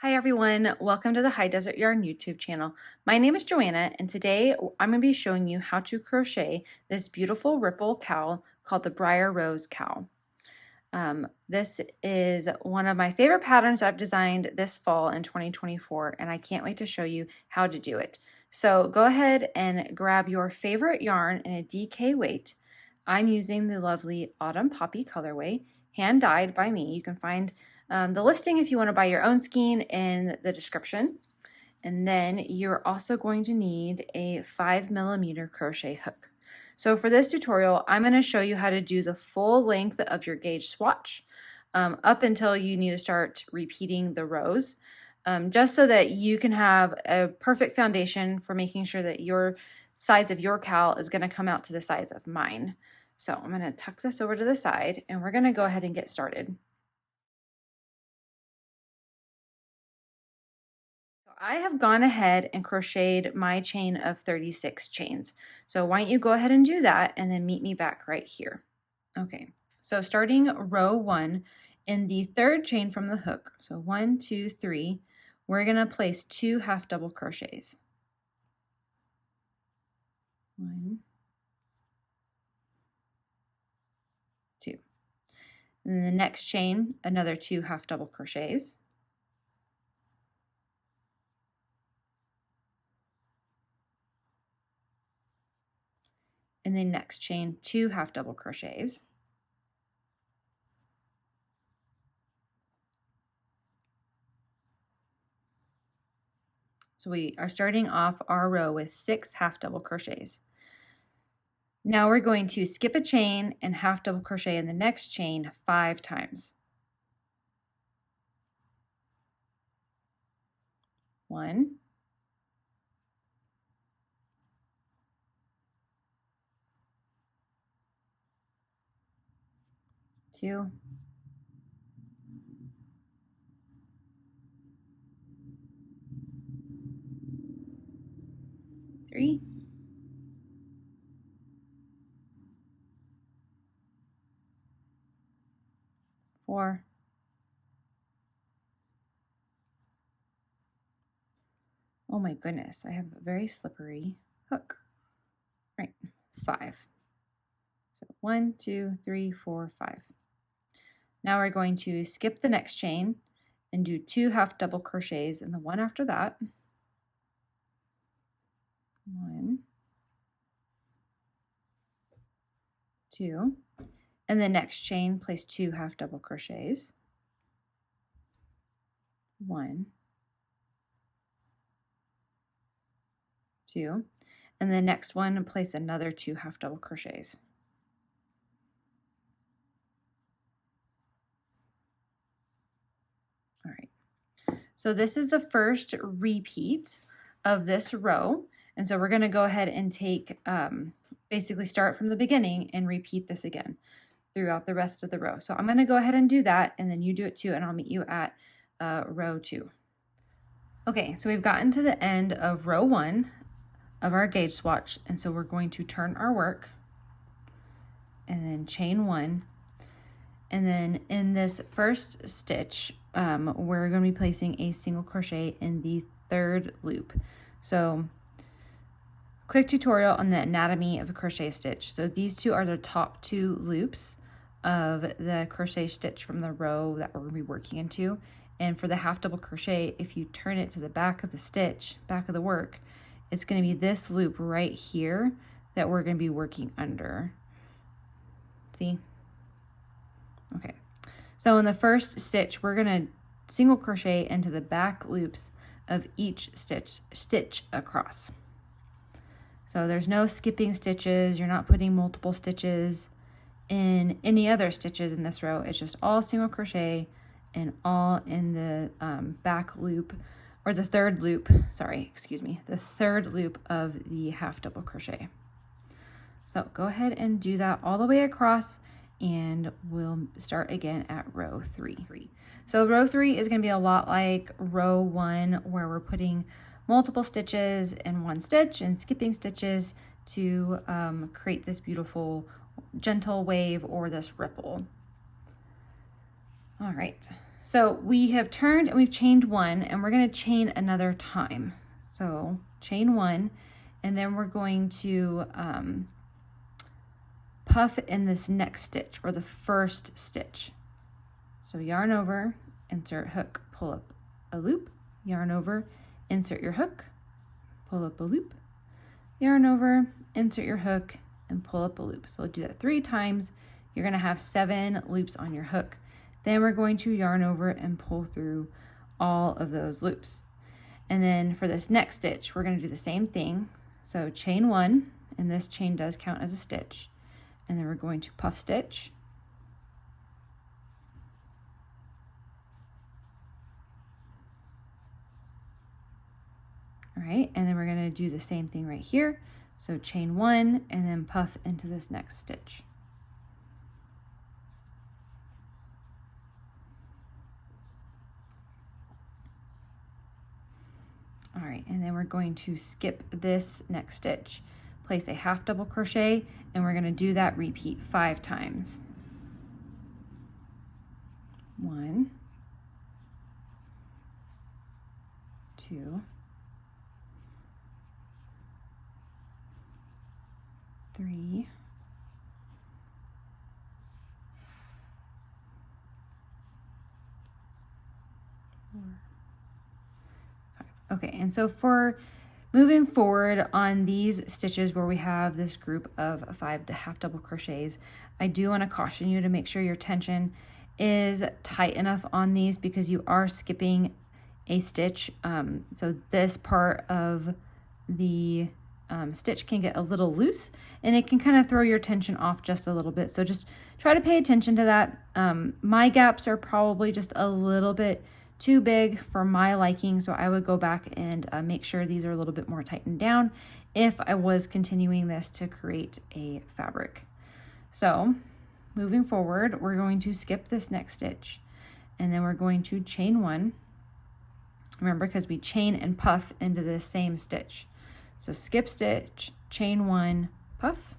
Hi everyone, welcome to the High Desert Yarn YouTube channel. My name is Joanna and today I'm going to be showing you how to crochet this beautiful ripple cowl called the Briar Rose Cowl. This is one of my favorite patterns I've designed this fall in 2024 and I can't wait to show you how to do it. So go ahead and grab your favorite yarn in a DK weight. I'm using the lovely Autumn Poppy colorway, hand dyed by me. You can find the listing if you want to buy your own skein in the description. And then you're also going to need a 5mm crochet hook. So for this tutorial, I'm going to show you how to do the full length of your gauge swatch up until you need to start repeating the rows, just so that you can have a perfect foundation for making sure that your size of your cowl is going to come out to the size of mine. So I'm going to tuck this over to the side and we're going to go ahead and get started. I have gone ahead and crocheted my chain of 36 chains. So why don't you go ahead and do that and then meet me back right here. Okay, so starting row 1 in the third chain from the hook. So 1, 2, 3, we're going to place 2 half double crochets. 1, 2. And then the next chain, another 2 half double crochets. And then next chain, 2 half double crochets. So we are starting off our row with 6 half double crochets. Now we're going to skip a chain and half double crochet in the next chain 5 times. 1, 2, 3, 4, oh my goodness, I have a very slippery hook. Right, 5. So 1, 2, 3, 4, 5. Now we're going to skip the next chain and do 2 half double crochets in the one after that. 1, 2, and the next chain, place 2 half double crochets. 1, 2, and the next one, place another 2 half double crochets. All right, so this is the first repeat of this row, and so we're going to go ahead and take basically start from the beginning and repeat this again throughout the rest of the row. So I'm going to go ahead and do that, and then you do it too, and I'll meet you at row 2. Okay, so we've gotten to the end of row 1 of our gauge swatch, and so we're going to turn our work and then chain 1, and then in this first stitch we're going to be placing a single crochet in the 3rd loop. So quick tutorial on the anatomy of a crochet stitch. So these two are the top 2 loops of the crochet stitch from the row that we're going to be working into, and for the half double crochet, if you turn it to the back of the stitch, back of the work, it's going to be this loop right here that we're going to be working under. See? Okay. So in the first stitch, we're going to single crochet into the back loops of each stitch across. So there's no skipping stitches. You're not putting multiple stitches in any other stitches in this row. It's just all single crochet and all in the back loop, or the 3rd loop, sorry, excuse me, the 3rd loop of the half double crochet. So go ahead and do that all the way across, and we'll start again at row 3. So row 3 is going to be a lot like row 1, where we're putting multiple stitches in one stitch and skipping stitches to create this beautiful gentle wave or this ripple. All right, So we have turned and we've chained one, and we're going to chain another time. So chain one, and then we're going to puff in this next stitch, or the first stitch. So yarn over, insert hook, pull up a loop, yarn over, insert your hook, pull up a loop, yarn over, insert your hook, and pull up a loop. So we'll do that 3 times. You're going to have 7 loops on your hook. Then we're going to yarn over and pull through all of those loops. And then for this next stitch, we're going to do the same thing. So chain one, and this chain does count as a stitch. And then we're going to puff stitch. All right, and then we're going to do the same thing right here. So chain one, and then puff into this next stitch. All right, and then we're going to skip this next stitch, place a half double crochet, and we're going to do that repeat 5 times. 1, 2, 3, 4, 5. Okay, and so for moving forward on these stitches where we have this group of 5 half double crochets, I do want to caution you to make sure your tension is tight enough on these, because you are skipping a stitch. So this part of the stitch can get a little loose, and it can kind of throw your tension off just a little bit. So just try to pay attention to that. My gaps are probably just a little bit too big for my liking, so I would go back and make sure these are a little bit more tightened down if I was continuing this to create a fabric. So moving forward, we're going to skip this next stitch, and then we're going to chain one. Remember, because we chain and puff into the same stitch. So skip stitch, chain one, puff.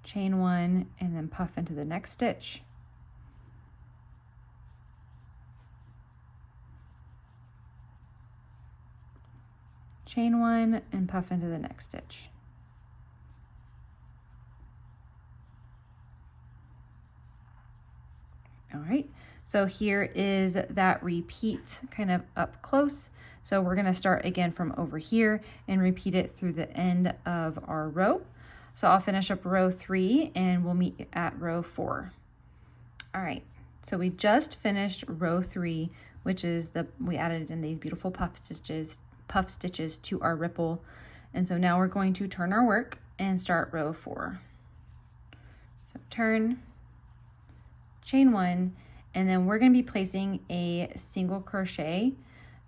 Chain one, and then puff into the next stitch. Chain one, and puff into the next stitch. All right, so here is that repeat kind of up close. So we're gonna start again from over here and repeat it through the end of our row. So I'll finish up row 3 and we'll meet at row 4. All right, so we just finished row 3, which is we added in these beautiful puff stitches to our ripple. And so now we're going to turn our work and start row 4. So turn, chain one, and then we're going to be placing a single crochet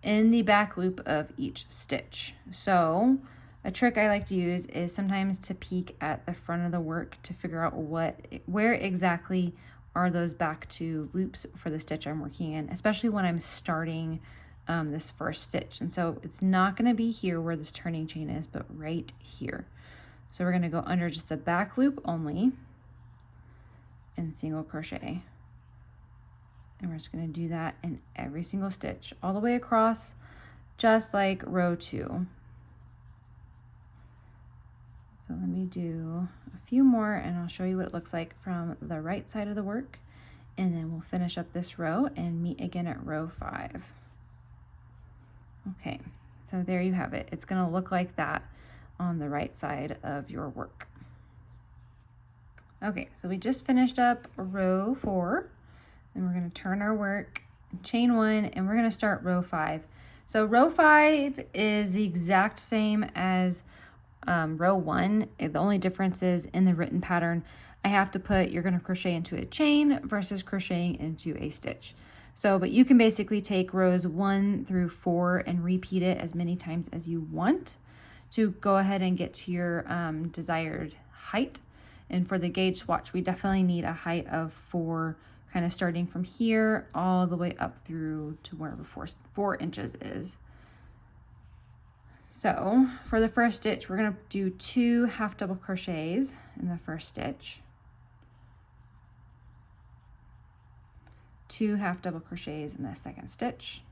in the back loop of each stitch. So a trick I like to use is sometimes to peek at the front of the work to figure out where exactly are those back 2 loops for the stitch I'm working in, especially when I'm starting this first stitch. And so it's not going to be here where this turning chain is, but right here. So we're going to go under just the back loop only and single crochet. And we're just going to do that in every single stitch all the way across, just like row 2. So let me do a few more and I'll show you what it looks like from the right side of the work, and then we'll finish up this row and meet again at row 5. Okay, so there you have it. It's going to look like that on the right side of your work. Okay, so we just finished up row 4, and we're going to turn our work, chain one, and we're going to start row 5. So row 5 is the exact same as row 1. The only difference is in the written pattern, I have to put you're going to crochet into a chain versus crocheting into a stitch. So, but you can basically take rows 1 through 4 and repeat it as many times as you want to go ahead and get to your desired height. And for the gauge swatch, we definitely need a height of 4, kind of starting from here all the way up through to wherever 4 inches is. So for the first stitch, we're going to do 2 half double crochets in the first stitch, 2 half double crochets in the second stitch,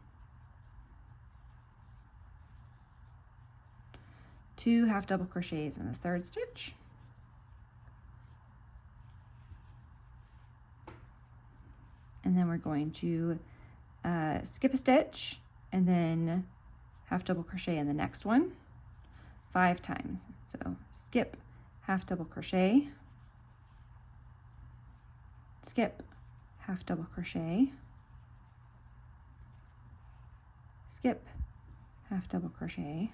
2 half double crochets in the third stitch, and then we're going to skip a stitch and then half double crochet in the next one 5 times. So skip, half double crochet, skip, half double crochet, skip, half double crochet.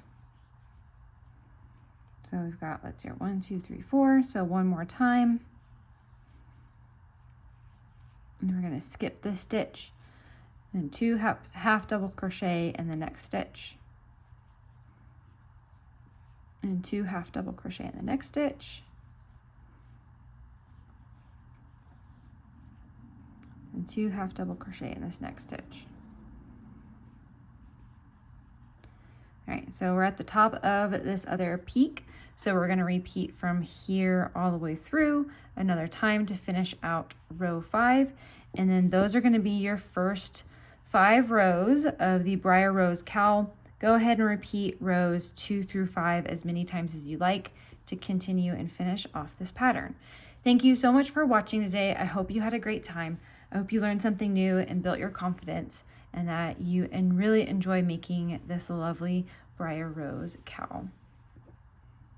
So we've got, let's see, 1, 2, 3, 4. So one more time. And we're going to skip this stitch, then 2 half double crochet in the next stitch, and 2 half double crochet in the next stitch, and 2 half double crochet in this next stitch. All right, so we're at the top of this other peak, so we're going to repeat from here all the way through another time to finish out row 5, and then those are going to be your first 5 rows of the Briar Rose Cowl. Go ahead and repeat rows 2 through 5 as many times as you like to continue and finish off this pattern. Thank you so much for watching today. I hope you had a great time. I hope you learned something new and built your confidence, and that you really enjoy making this lovely Briar Rose Cowl.